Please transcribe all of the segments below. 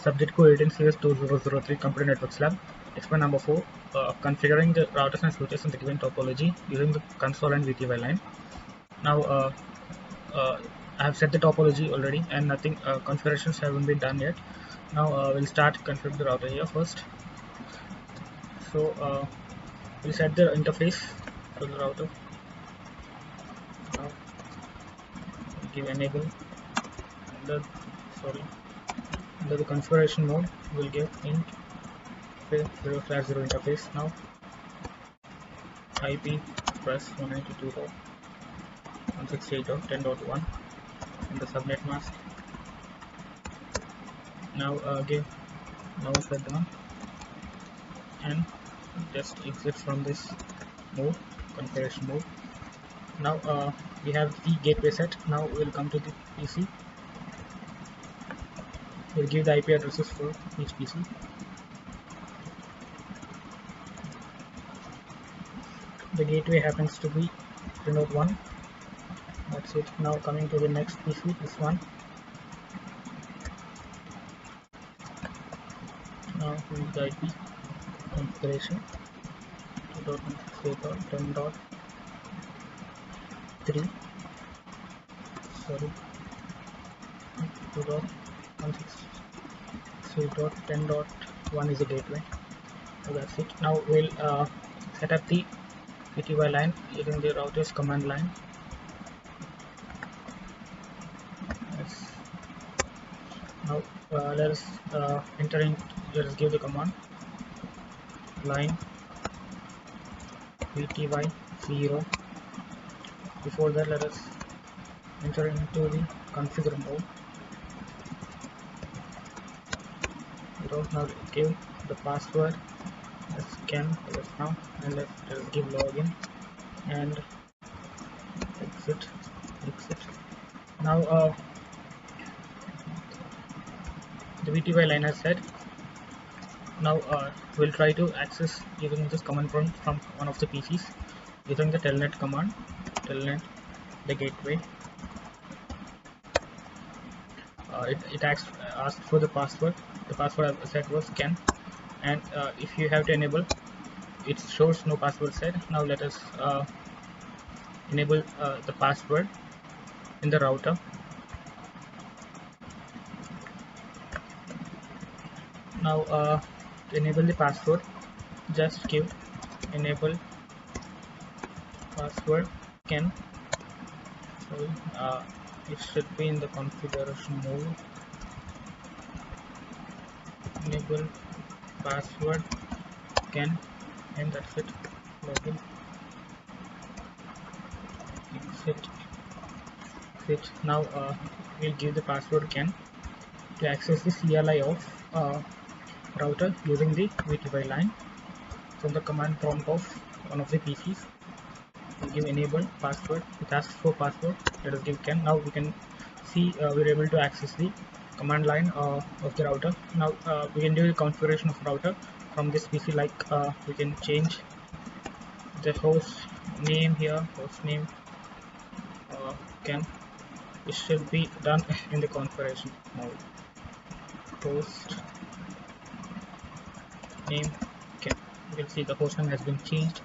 Subject code 18CS2003 Computer Networks Lab. Experiment number 4. Configuring the routers and switches in the given topology using the console and VTY line. Now I have set the topology already and nothing configurations haven't been done yet. Now we'll start configuring the router here first. So we'll set the interface for the router. Now we'll give enable under the configuration mode. We'll give int 0/0 interface. Now IP press 192.168.10.1 in the subnet mask. Now give mouse down and just exit from this mode, configuration mode. Now we have the gateway set. Now we'll come to the PC. We'll give the IP addresses for each PC. The gateway happens to be 3.1. That's it. Now coming to the next PC, this one. Now with the IP configuration 2.10.3 2.168.10.1 is a gateway. So that's it. Now we'll set up the VTY line using the router's command line. Yes. Now let us enter in. Let us give the command line VTY 0. Before that, let us enter into the configure mode. Now give the password. Let's scan yes now and let's give login and exit. Now the VTY line has set. Now we'll try to access using this command prompt from one of the PCs using the telnet command. Telnet the gateway. It asked for the password. The password I set was scan, and if you have to enable, it shows no password set. Now let us enable the password in the router. Now to enable the password, just give enable password scan. It should be in the configuration mode. Enable password scan, and that's it. Login, exit. Now we'll give the password again to access the CLI of router using the VTY line from the command prompt of one of the PCs. We'll give enable password. It asks for password. Let us give can. Now we can see we're able to access the command line of the router. Now we can do the configuration of router from this PC, like we can change the host name here. Hostname it should be done in the configuration mode. Host name can. You can see the host name has been changed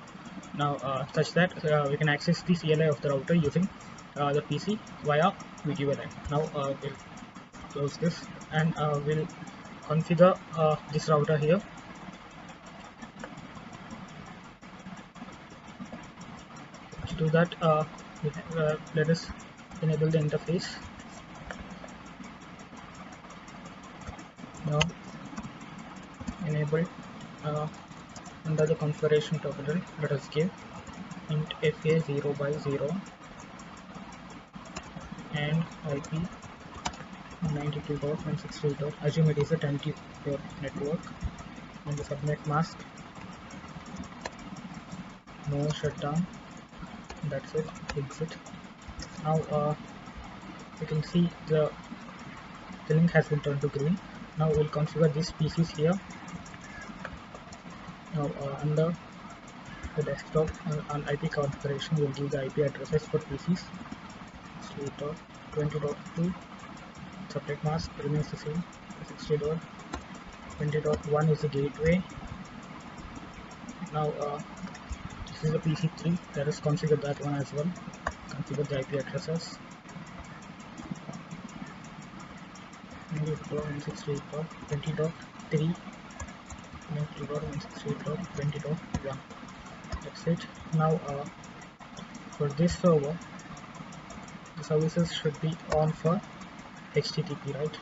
now, such that we can access the CLI of the router using the PC via VTY line. Now we'll close this and we'll configure this router here. To do that, let us enable the interface. Now enable under the configuration terminal, let us give int fa 0/0 and IP 192.168. Assume it is a 10T port network, and the subnet mask no shutdown. That's it. Exit. Now you can see the link has been turned to green. Now we'll configure these PCs here. Now under the desktop on IP configuration, we'll give the IP addresses for PCs. 20.2 subnet mask remains the same, 60.20.1 is the gateway. Now this is the PC3, let us configure that one as well. Configure the IP addresses. 168.20.3, 168.20.1. That's it. Now for this server, the services should be on for HTTP, right?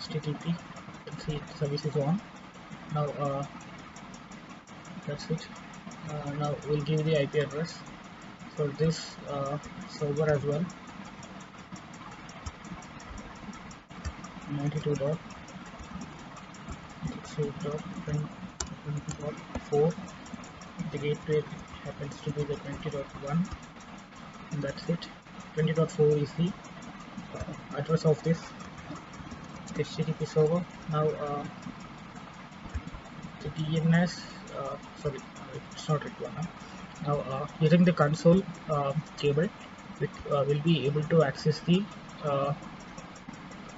HTTP. You can see the service is on. Now that's it. Now we'll give the IP address for this server as well. 92.68.20.4. The gateway happens to be the 20.1, and that's it. 20.4 is the address of this HTTP server. Now the DNS, sorry, it's not required. Now using the console cable, it will be able to access the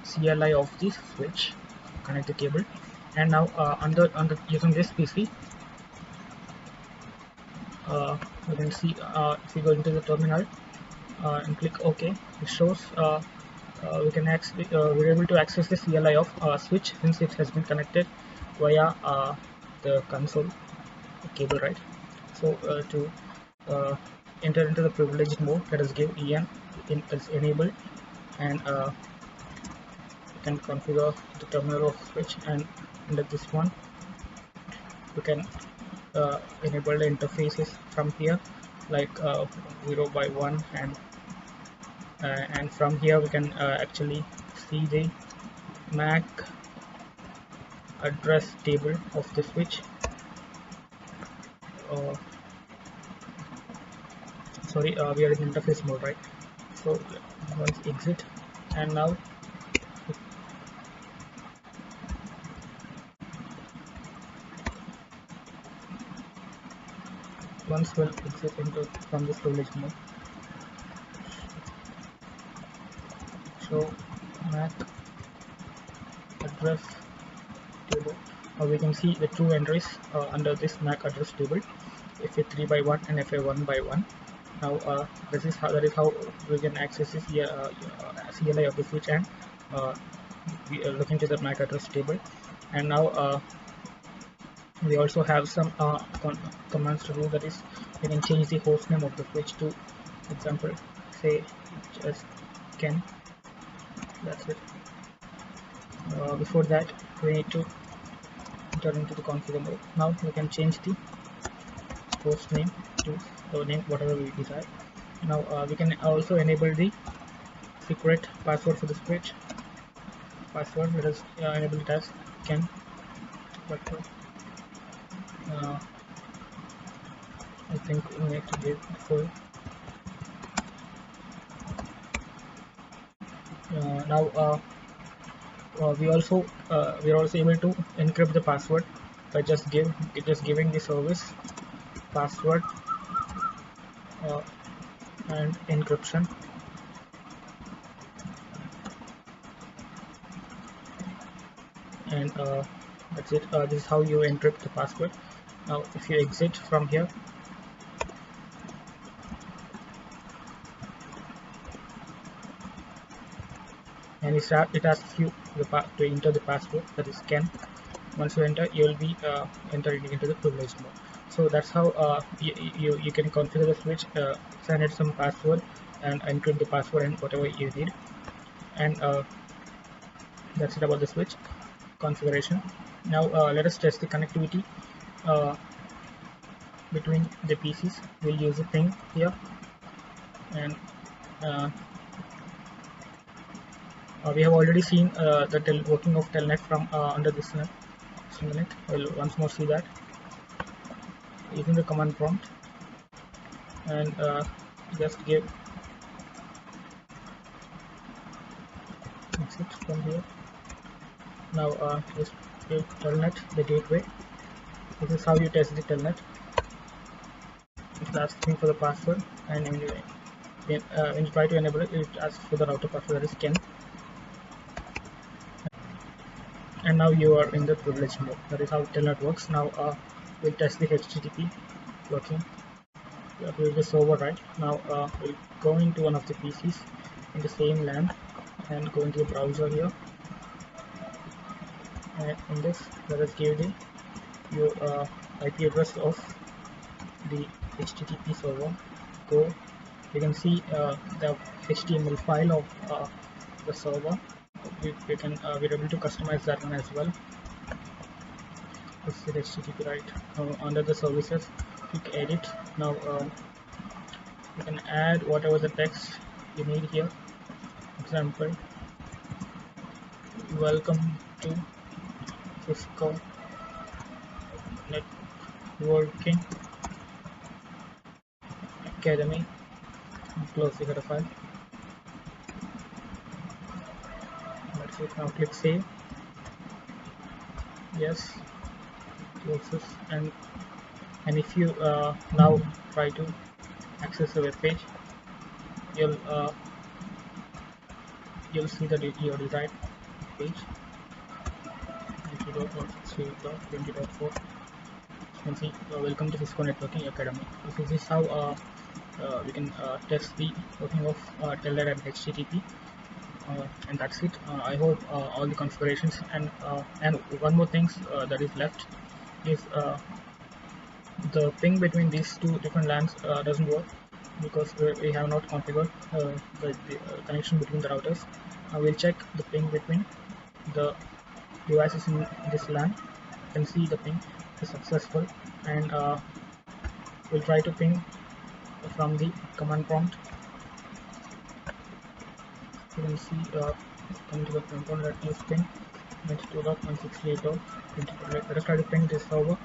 CLI of the switch, connect the cable, and now under using this PC, you can see if we go into the terminal and click OK, it shows we're able to access the CLI of switch since it has been connected via the console cable, right? So to enter into the privileged mode, let us give EN as enabled, and you can configure the terminal of switch, and under this one you can enable the interfaces from here, like 0 by 1, and from here we can actually see the MAC address table of the switch. Sorry, we are in interface mode, right? So once exit, and now once we'll exit from this privilege mode. So MAC address table. We can see the two entries under this MAC address table, FA 3 by 1 and FA 1 by 1. Now that is how we can access this CLI of the switch, and we are looking to the MAC address table. And now we also have some commands to do, that is we can change the host name of the switch to, example, say just Ken. That's it. Before that we need to enter into the configure mode. Now we can change the host name to the name whatever we desire. Now we can also enable the secret password for the switch. Password, let us enable it as Ken. I think we need to give full. Now we are also able to encrypt the password by just giving the service password and encryption. And that's it. This is how you encrypt the password. Now if you exit from here, and it asks you to enter the password, that is Ken. Once you enter, you will be entering into the privileged mode. So that's how you can configure the switch, send it some password and encrypt the password and whatever you need. And that's it about the switch configuration. Now let us test the connectivity between the PCs. We'll use the ping here, and we have already seen the working of telnet from under this net. We'll once more see that using the command prompt, and just give exit from here. Now just give telnet the gateway. This is how you test the telnet. It's asking for the password, and when you try to enable it, it asks for the router password, that is Ken. and now you are in the privileged mode. That is how telnet works. Now we'll test the HTTP working. Here's the server, right? Now we'll go into one of the PCs in the same LAN and go into the browser here, and in this let us give the your IP address of the HTTP server. Go, you can see the HTML file of the server. We're able to customize that one as well. This is HTTP, right? Under the services, click edit. Now you can add whatever the text you need here. Example: welcome to Cisco Networking Academy. Close the header file. That's it. Now click save. Yes. Close this. And if you now try to access the web page, you'll see your desired page. 20.163.20.4. You can see welcome to Cisco Networking Academy. This is how we can test the working of telnet and HTTP. And that's it. I hope all the configurations, and one more thing that is left is the ping between these two different LANs doesn't work because we have not configured the connection between the routers. We'll check the ping between the devices in this LAN. You can see the ping is successful, and we'll try to ping from the command prompt. You can see coming to the component that is ping 92.168.20. Let us try to ping this server.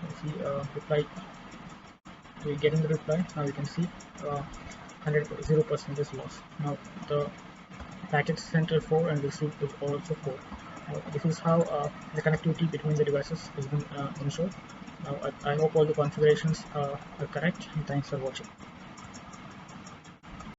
You see reply. We're getting the reply. Now you can see 0% is lost. Now the packet sent is 4 and received is also 4. This is how the connectivity between the devices has been ensured. I hope all the configurations are correct, and thanks for watching.